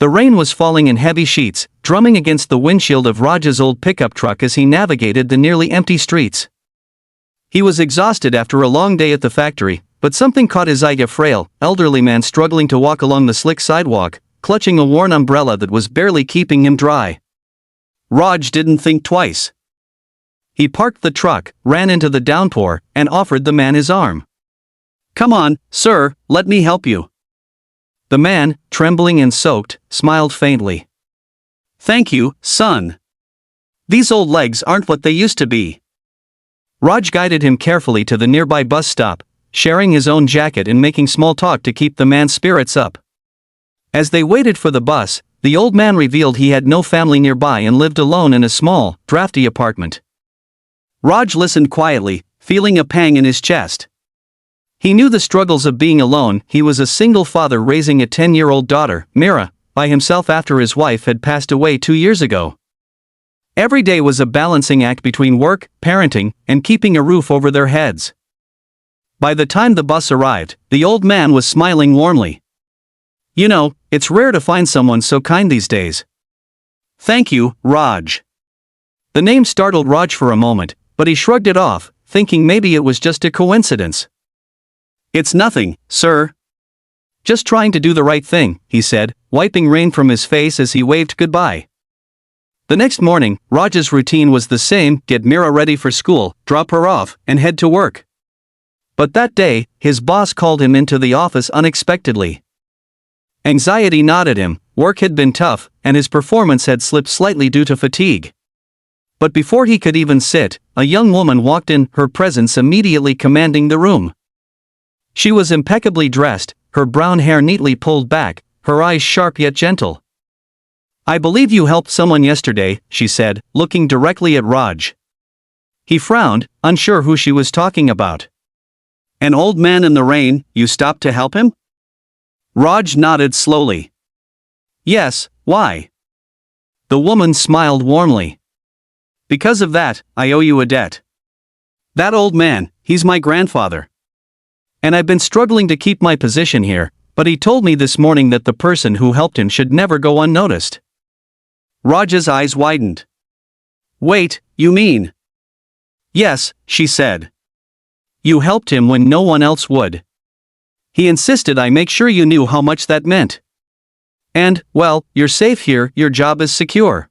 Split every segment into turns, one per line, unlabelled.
The rain was falling in heavy sheets, drumming against the windshield of Raj's old pickup truck as he navigated the nearly empty streets. He was exhausted after a long day at the factory, but something caught his eye: a frail, elderly man struggling to walk along the slick sidewalk, clutching a worn umbrella that was barely keeping him dry. Raj didn't think twice. He parked the truck, ran into the downpour, and offered the man his arm. "Come on, sir, let me help you." The man, trembling and soaked, smiled faintly. "Thank you, son. These old legs aren't what they used to be." Raj guided him carefully to the nearby bus stop, sharing his own jacket and making small talk to keep the man's spirits up. As they waited for the bus, the old man revealed he had no family nearby and lived alone in a small, drafty apartment. Raj listened quietly, feeling a pang in his chest. He knew the struggles of being alone. He was a single father raising a 10-year-old daughter, Mira, by himself after his wife had passed away 2 years ago. Every day was a balancing act between work, parenting, and keeping a roof over their heads. By the time the bus arrived, the old man was smiling warmly. "You know, it's rare to find someone so kind these days." "Thank you, Raj." The name startled Raj for a moment, but he shrugged it off, thinking maybe it was just a coincidence. "It's nothing, sir. Just trying to do the right thing," he said, wiping rain from his face as he waved goodbye. The next morning, Raj's routine was the same: get Mira ready for school, drop her off, and head to work. But that day, his boss called him into the office unexpectedly. Anxiety gnawed at him, work had been tough, and his performance had slipped slightly due to fatigue. But before he could even sit, a young woman walked in, her presence immediately commanding the room. She was impeccably dressed, her brown hair neatly pulled back, her eyes sharp yet gentle. "I believe you helped someone yesterday," she said, looking directly at Raj. He frowned, unsure who she was talking about. "An old man in the rain, you stopped to help him?" Raj nodded slowly. "Yes, why?" The woman smiled warmly. "Because of that, I owe you a debt. That old man, he's my grandfather. And I've been struggling to keep my position here, but he told me this morning that the person who helped him should never go unnoticed." Raj's eyes widened. "Wait, you mean?" "Yes," she said. "You helped him when no one else would. He insisted I make sure you knew how much that meant. And, well, you're safe here, your job is secure."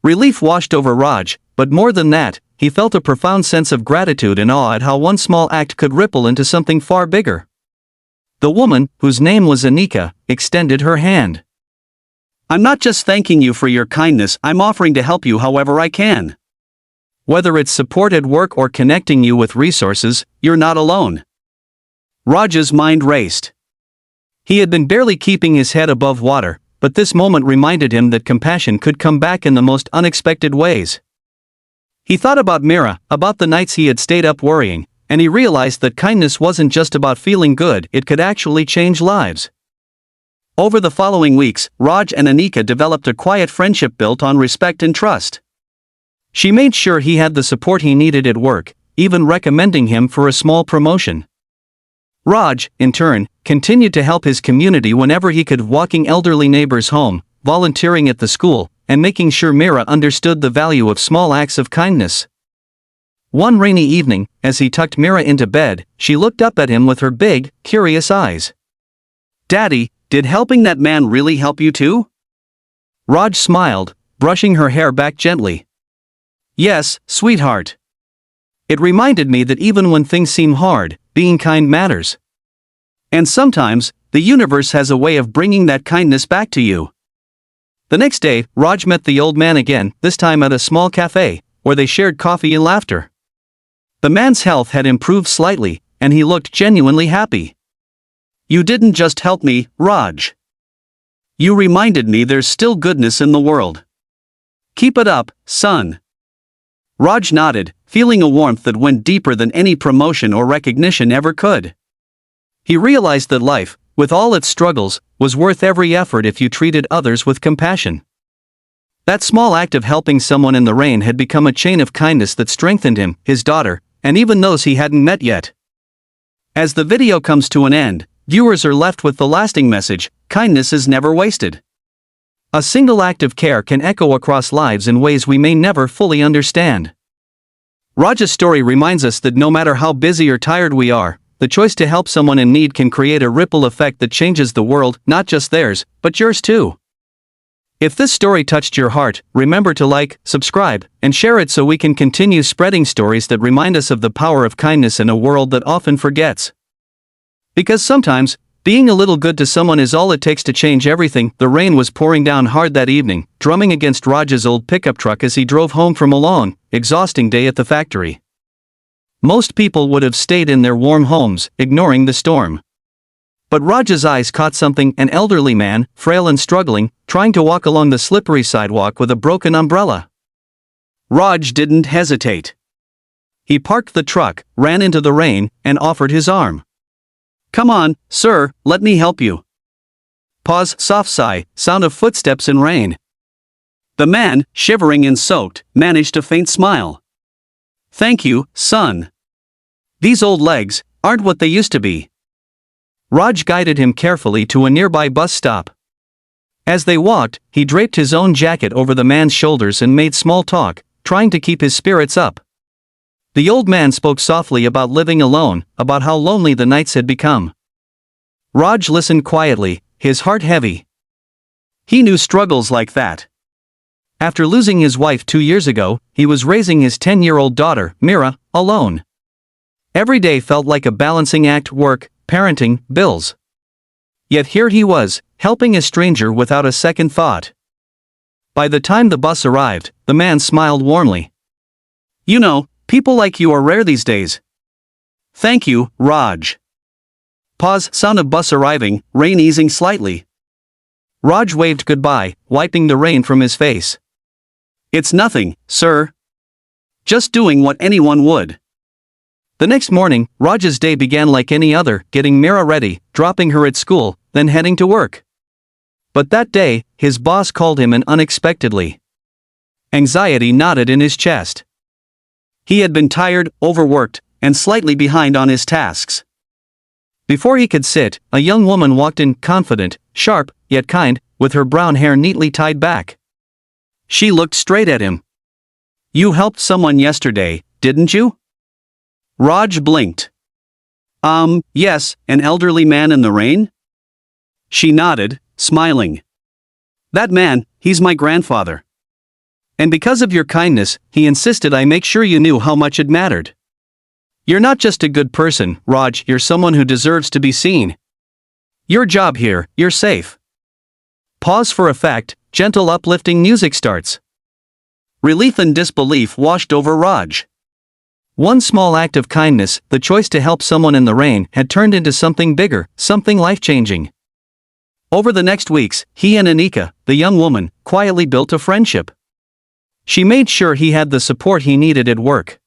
Relief washed over Raj, but more than that, he felt a profound sense of gratitude and awe at how one small act could ripple into something far bigger. The woman, whose name was Anika, extended her hand. "I'm not just thanking you for your kindness, I'm offering to help you however I can. Whether it's support at work or connecting you with resources, you're not alone." Raj's mind raced. He had been barely keeping his head above water, but this moment reminded him that compassion could come back in the most unexpected ways. He thought about Mira, about the nights he had stayed up worrying, and he realized that kindness wasn't just about feeling good, it could actually change lives. Over the following weeks, Raj and Anika developed a quiet friendship built on respect and trust. She made sure he had the support he needed at work, even recommending him for a small promotion. Raj, in turn, continued to help his community whenever he could, walking elderly neighbors home, volunteering at the school, and making sure Mira understood the value of small acts of kindness. One rainy evening, as he tucked Mira into bed, she looked up at him with her big, curious eyes. "Daddy, did helping that man really help you too?" Raj smiled, brushing her hair back gently. "Yes, sweetheart. It reminded me that even when things seem hard, being kind matters. And sometimes, the universe has a way of bringing that kindness back to you." The next day, Raj met the old man again, this time at a small cafe, where they shared coffee and laughter. The man's health had improved slightly, and he looked genuinely happy. "You didn't just help me, Raj. You reminded me there's still goodness in the world. Keep it up, son." Raj nodded, feeling a warmth that went deeper than any promotion or recognition ever could. He realized that life, with all its struggles, was worth every effort if you treated others with compassion. That small act of helping someone in the rain had become a chain of kindness that strengthened him, his daughter, and even those he hadn't met yet. As the video comes to an end, viewers are left with the lasting message: kindness is never wasted. A single act of care can echo across lives in ways we may never fully understand. Raj's story reminds us that no matter how busy or tired we are, the choice to help someone in need can create a ripple effect that changes the world, not just theirs, but yours too. If this story touched your heart, remember to like, subscribe, and share it so we can continue spreading stories that remind us of the power of kindness in a world that often forgets. Because sometimes, being a little good to someone is all it takes to change everything. The rain was pouring down hard that evening, drumming against Raj's old pickup truck as he drove home from a long, exhausting day at the factory. Most people would have stayed in their warm homes, ignoring the storm. But Raj's eyes caught something: an elderly man, frail and struggling, trying to walk along the slippery sidewalk with a broken umbrella. Raj didn't hesitate. He parked the truck, ran into the rain, and offered his arm. "Come on, sir, let me help you." Pause, soft sigh, sound of footsteps in rain. The man, shivering and soaked, managed a faint smile. "Thank you, son. These old legs aren't what they used to be." Raj guided him carefully to a nearby bus stop. As they walked, he draped his own jacket over the man's shoulders and made small talk, trying to keep his spirits up. The old man spoke softly about living alone, about how lonely the nights had become. Raj listened quietly, his heart heavy. He knew struggles like that. After losing his wife 2 years ago, he was raising his 10-year-old daughter, Mira, alone. Every day felt like a balancing act: work, parenting, bills. Yet here he was, helping a stranger without a second thought. By the time the bus arrived, the man smiled warmly. "You know, people like you are rare these days." "Thank you, Raj." Pause, sound of bus arriving, rain easing slightly. Raj waved goodbye, wiping the rain from his face. "It's nothing, sir. Just doing what anyone would." The next morning, Raj's day began like any other, getting Mira ready, dropping her at school, then heading to work. But that day, his boss called him in unexpectedly. Anxiety knotted in his chest. He had been tired, overworked, and slightly behind on his tasks. Before he could sit, a young woman walked in, confident, sharp, yet kind, with her brown hair neatly tied back. She looked straight at him. "You helped someone yesterday, didn't you?" Raj blinked. Yes, an elderly man in the rain?" She nodded, smiling. "That man, he's my grandfather. And because of your kindness, he insisted I make sure you knew how much it mattered. You're not just a good person, Raj, you're someone who deserves to be seen. Your job here, you're safe." Pause for effect, gentle uplifting music starts. Relief and disbelief washed over Raj. One small act of kindness, the choice to help someone in the rain, had turned into something bigger, something life-changing. Over the next weeks, he and Anika, the young woman, quietly built a friendship. She made sure he had the support he needed at work.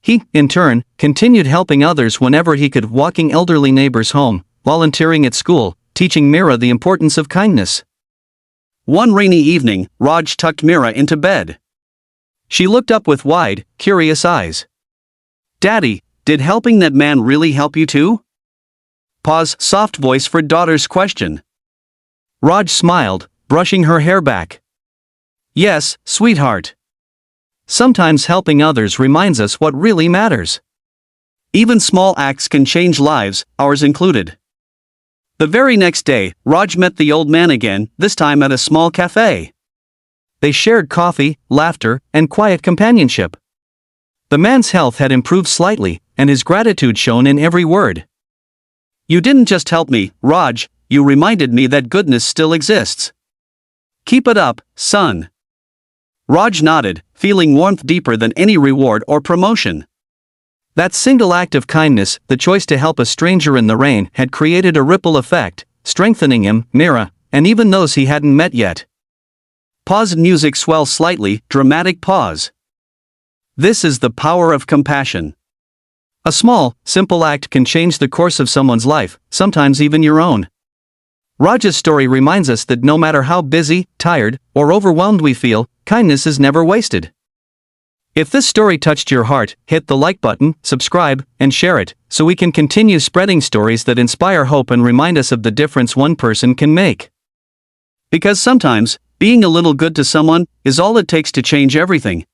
He, in turn, continued helping others whenever he could, walking elderly neighbors home, volunteering at school, teaching Mira the importance of kindness. One rainy evening, Raj tucked Mira into bed. She looked up with wide, curious eyes. "Daddy, did helping that man really help you too?" Pause, soft voice for daughter's question. Raj smiled, brushing her hair back. "Yes, sweetheart. Sometimes helping others reminds us what really matters. Even small acts can change lives, ours included." The very next day, Raj met the old man again, this time at a small cafe. They shared coffee, laughter, and quiet companionship. The man's health had improved slightly, and his gratitude shone in every word. "You didn't just help me, Raj, you reminded me that goodness still exists. Keep it up, son." Raj nodded, feeling warmth deeper than any reward or promotion. That single act of kindness, the choice to help a stranger in the rain, had created a ripple effect, strengthening him, Mira, and even those he hadn't met yet. Pause, music swells slightly, dramatic pause. This is the power of compassion. A small, simple act can change the course of someone's life, sometimes even your own. Raj's story reminds us that no matter how busy, tired, or overwhelmed we feel, kindness is never wasted. If this story touched your heart, hit the like button, subscribe, and share it, so we can continue spreading stories that inspire hope and remind us of the difference one person can make. Because sometimes, being a little good to someone is all it takes to change everything.